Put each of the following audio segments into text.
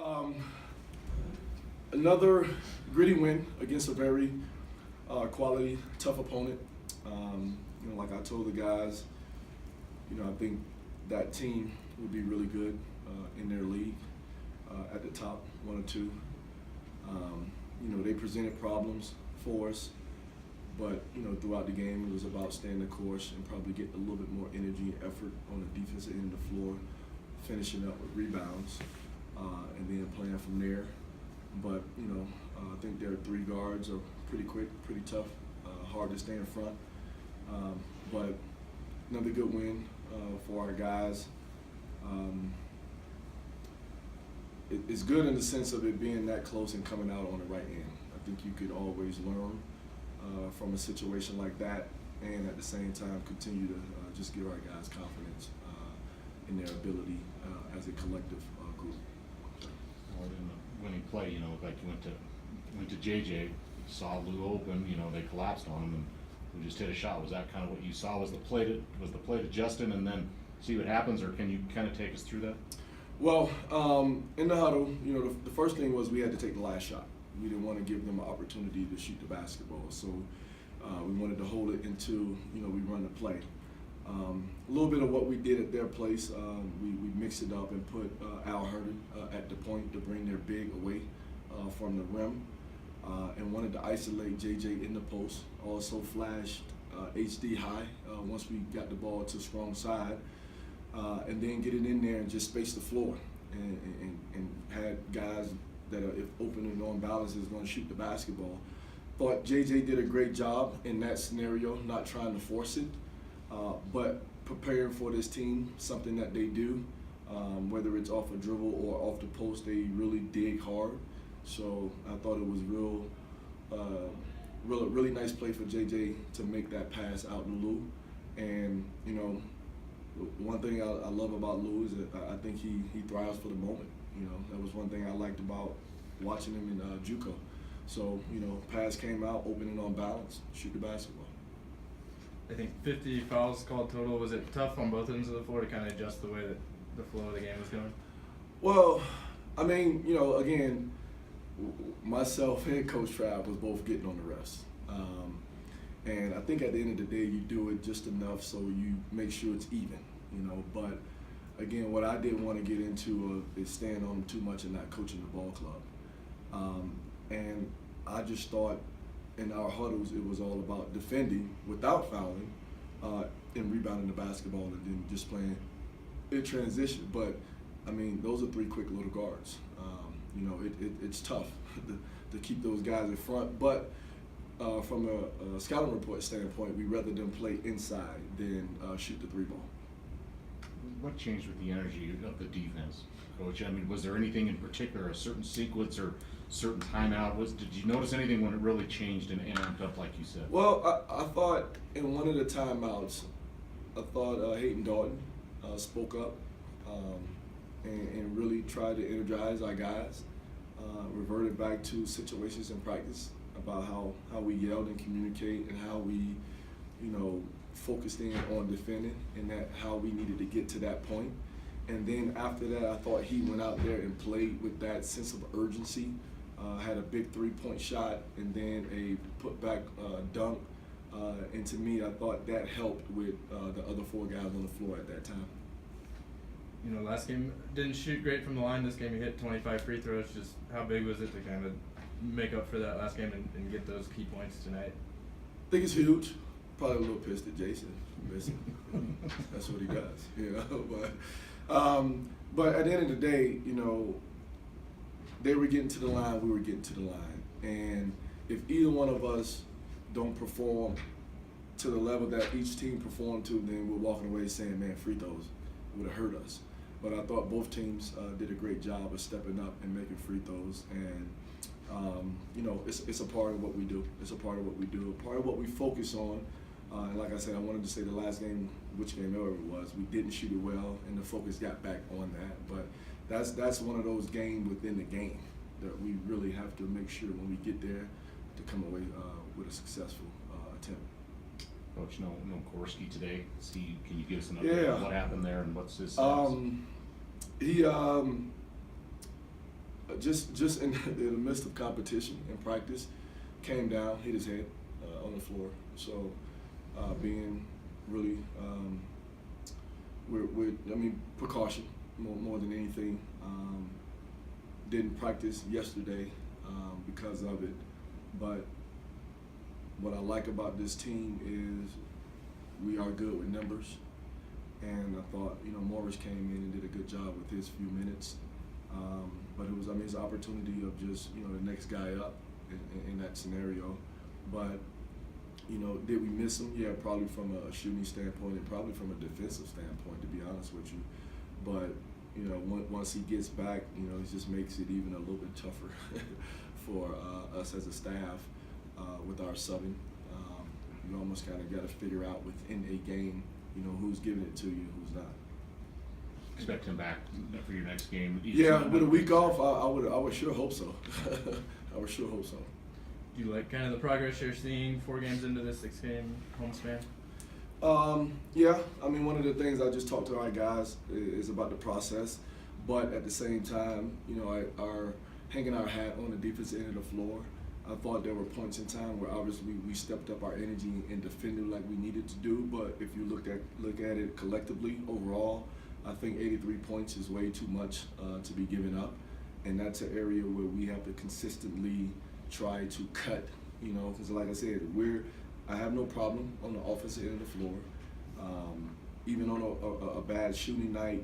Um, Another gritty win against a very quality, tough opponent. Like I told the guys, I think that team would be really good in their league at the top, one or two. They presented problems for us, but throughout the game it was about staying the course and probably getting a little bit more energy and effort on the defensive end of the floor, finishing up with rebounds, and then playing from there. But I think their three guards are pretty quick, pretty tough, hard to stay in front. But another good win for our guys. It's good in the sense of it being that close and coming out on the right end. I think you could always learn from a situation like that, and at the same time continue to just give our guys confidence in their ability as a collective group. Well, in the winning play, like you went to JJ, saw Lou open, they collapsed on him, and we just hit a shot. Was that kind of what you saw? Was the play to Justin, and then see what happens, or can you kind of take us through that? Well, in the huddle, the first thing was we had to take the last shot. We didn't want to give them an opportunity to shoot the basketball, so we wanted to hold it until we run the play. A little bit of what we did at their place, we mixed it up and put Al Herndon at the point to bring their big away from the rim, and wanted to isolate JJ in the post. Also flashed HD high once we got the ball to strong side, and then get it in there and just space the floor, and had guys that are, if open and on balance, is going to shoot the basketball. Thought JJ did a great job in that scenario, not trying to force it, but preparing for this team, something that they do, whether it's off a dribble or off the post, they really dig hard. So I thought it was really nice play for JJ to make that pass out to Lou. And one thing I love about Lou is that I think he thrives for the moment. That was one thing I liked about watching him in JUCO. So pass came out, opening on balance, shoot the basketball. I think 50 fouls called total. Was it tough on both ends of the floor to kind of adjust the way that the flow of the game was going? Well, I mean, again, myself and Coach Trav was both getting on the refs. And I think at the end of the day, you do it just enough so you make sure it's even, But again, what I didn't want to get into is staying on them too much and not coaching the ball club. And I just thought in our huddles it was all about defending without fouling and rebounding the basketball and then just playing in transition. But I mean, those are three quick little guards. It's tough to keep those guys in front, but from a scouting report standpoint, we'd rather them play inside than shoot the three ball. What changed with the energy of the defense, Coach? I mean, was there anything in particular, a certain sequence or certain timeout? Did you notice anything when it really changed and amped up, like you said? Well, I thought in one of the timeouts, I thought Hayden Dalton spoke up and really tried to energize our guys. Reverted back to situations in practice about how we yelled and communicate and how we, focused in on defending and that how we needed to get to that point. And then after that, I thought he went out there and played with that sense of urgency. Had a big three-point shot and then a put-back dunk. And to me, I thought that helped with the other four guys on the floor at that time. Last game didn't shoot great from the line. This game you hit 25 free throws. Just how big was it to kind of make up for that last game and get those key points tonight? I think it's huge. Probably a little pissed at Jason missing. That's what he does, But at the end of the day, they were getting to the line, we were getting to the line. And if either one of us don't perform to the level that each team performed to, then we're walking away saying, man, free throws would have hurt us. But I thought both teams did a great job of stepping up and making free throws. And, it's a part of what we do. It's a part of what we do, a part of what we focus on. And like I said, I wanted to say the last game, which game ever it was, we didn't shoot it well, and the focus got back on that. But that's one of those games within the game that we really have to make sure when we get there to come away with a successful attempt. Coach, no Korski today. Can you give us an update on what happened there and what's his status? just in the midst of competition and practice, came down, hit his head on the floor. So being really, precaution more than anything. Didn't practice yesterday because of it, but what I like about this team is we are good with numbers, and I thought Morris came in and did a good job with his few minutes. But it was it's an opportunity of just the next guy up in that scenario. But did we miss him? Yeah, probably from a shooting standpoint and probably from a defensive standpoint, to be honest with you. But once he gets back, it just makes it even a little bit tougher for us as a staff with our subbing. You almost kind of got to figure out within a game, who's giving it to you, who's not. Expect him back for your next game. Yeah, with a week off, I would sure hope so. I would sure hope so. Do you like kind of the progress you're seeing 4 games into this 6-game home span? Yeah, one of the things I just talked to our guys is about the process, but at the same time, our hanging our hat on the defensive end of the floor. I thought there were points in time where obviously we stepped up our energy and defended like we needed to do, but if you look at it collectively overall, I think 83 points is way too much to be given up, and that's an area where we have to consistently try to cut. Because like I said, I have no problem on the offensive end of the floor. Even on a bad shooting night,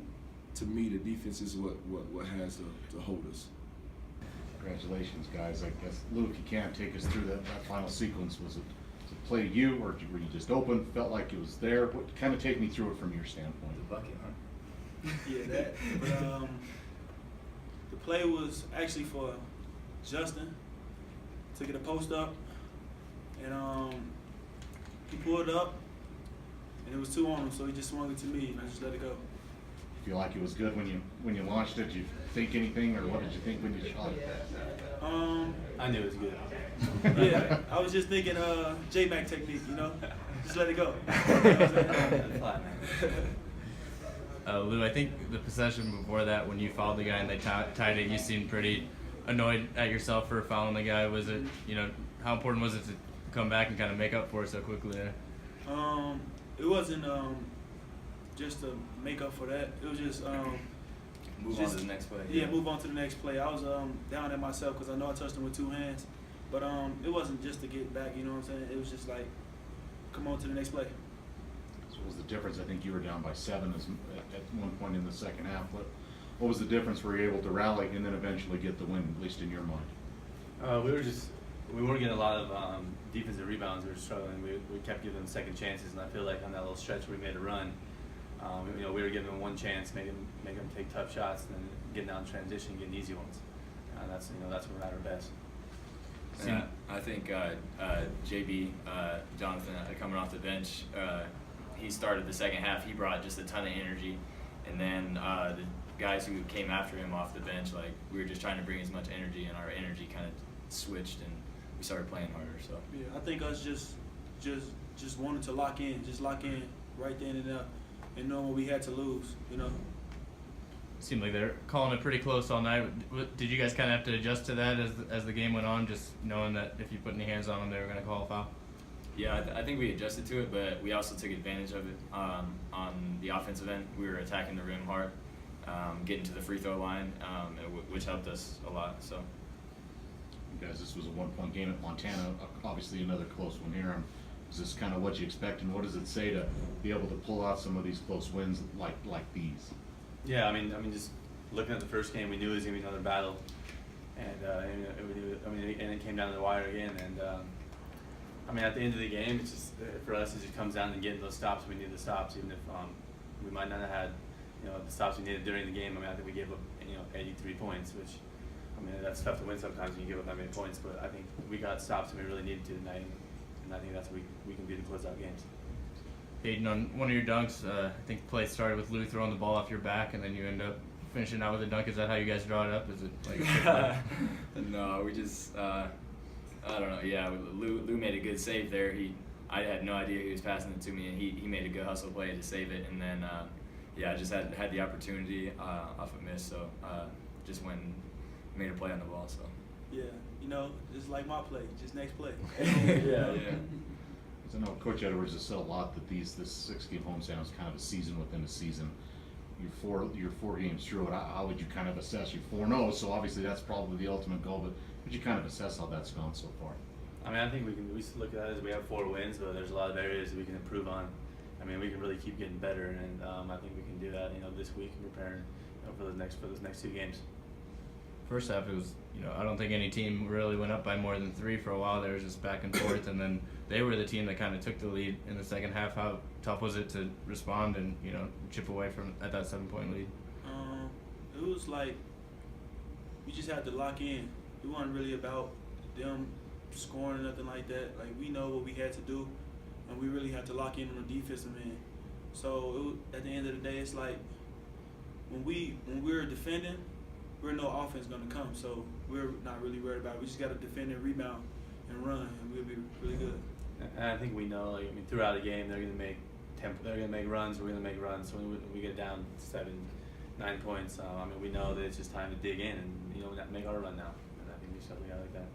to me, the defense is what has to hold us. Congratulations, guys. I guess, Lou, if you can, take us through that final sequence. Was it to play you, or were you just open, felt like it was there? Kind of take me through it from your standpoint. The bucket, huh? Yeah, that. But the play was actually for Justin to get a post up, and he pulled up, and it was 2 on him, so he just swung it to me, and I just let it go. Feel like it was good when you launched it? Did you think anything, or what did you think when you shot it? I knew it was good. Yeah, I was just thinking J-Mac technique, just let it go. Lou, I think the possession before that, when you fouled the guy and they tied it, you seemed pretty annoyed at yourself for fouling the guy. Was it, how important was it to come back and kind of make up for it so quickly there? It wasn't just to make up for that. It was just Move on to the next play. Yeah, move on to the next play. I was down at myself because I know I touched him with 2 hands, but it wasn't just to get back. You know what I'm saying? It was just like, come on to the next play. So what was the difference? I think you were down by 7 at one point in the second half. What was the difference? Were you able to rally and then eventually get the win, at least in your mind? We weren't getting a lot of defensive rebounds. We were struggling. We kept giving them second chances, and I feel like on that little stretch where we made a run, we were giving them one chance, make them take tough shots, and then getting down transition, getting easy ones. That's when we're at our best. Yeah, I think JB, Jonathan, coming off the bench, he started the second half. He brought just a ton of energy, and then the guys who came after him off the bench, we were just trying to bring as much energy, and our energy kind of switched, and we started playing harder. So yeah, I think us just wanted to lock in right then and there, and knowing what we had to lose, Seemed like they're calling it pretty close all night. Did you guys kind of have to adjust to that as the game went on, just knowing that if you put any hands on them, they were going to call a foul? yeah, I think we adjusted to it, but we also took advantage of it on the offensive end. We were attacking the rim hard, getting to the free throw line, which helped us a lot. So. Guys, this was a 1-point game at Montana. Obviously, another close one here. Is this kind of what you expect, and what does it say to be able to pull out some of these close wins like these? Yeah, I mean, just looking at the first game, we knew it was gonna be another battle, and it came down to the wire again. And at the end of the game, it's just for us, it just comes down to getting those stops. We need the stops, even if we might not have had the stops we needed during the game. I think we gave up 83 points, which that's tough to win sometimes when you give up that many points. But I think we got stops and we really needed to tonight, and I think that's what we can do to close out games. Hayden, on one of your dunks, I think the play started with Lou throwing the ball off your back, and then you end up finishing out with a dunk. Is that how you guys draw it up? Is it like No, we just I don't know. Yeah, Lou made a good save there. I had no idea he was passing it to me, and he made a good hustle play to save it. And then I just had the opportunity off a miss, so just went made a play on the ball. So Yeah, you know, just like my play, just next play. yeah. So I know Coach Edwards has said a lot that this 6-game homestand is kind of a season within a season. You're four games through it. How would you kind of assess? You're 4-0, so obviously that's probably the ultimate goal. But would you kind of assess how that's gone so far? I mean, I think we still look at it as we have 4 wins, but there's a lot of areas that we can improve on. I mean, we can really keep getting better, and I think we can do that. You know, this week and preparing for those next 2 games. First half, it was, I don't think any team really went up by more than 3 for a while. There was just back and forth, and then they were the team that kind of took the lead in the second half. How tough was it to respond and, chip away at that 7-point lead? It was like we just had to lock in. It wasn't really about them scoring or nothing like that. Like, we know what we had to do, and we really had to lock in on the defensive end. So at the end of the day, it's like when we're defending, we're no offense going to come. So we're not really worried about it. We just got to defend and rebound and run, and we'll be really good. And I think we know, throughout the game, they're going to make runs. We're going to make runs. So when we get down 7, 9 points, we know that it's just time to dig in and make our run now. And I think we should like that.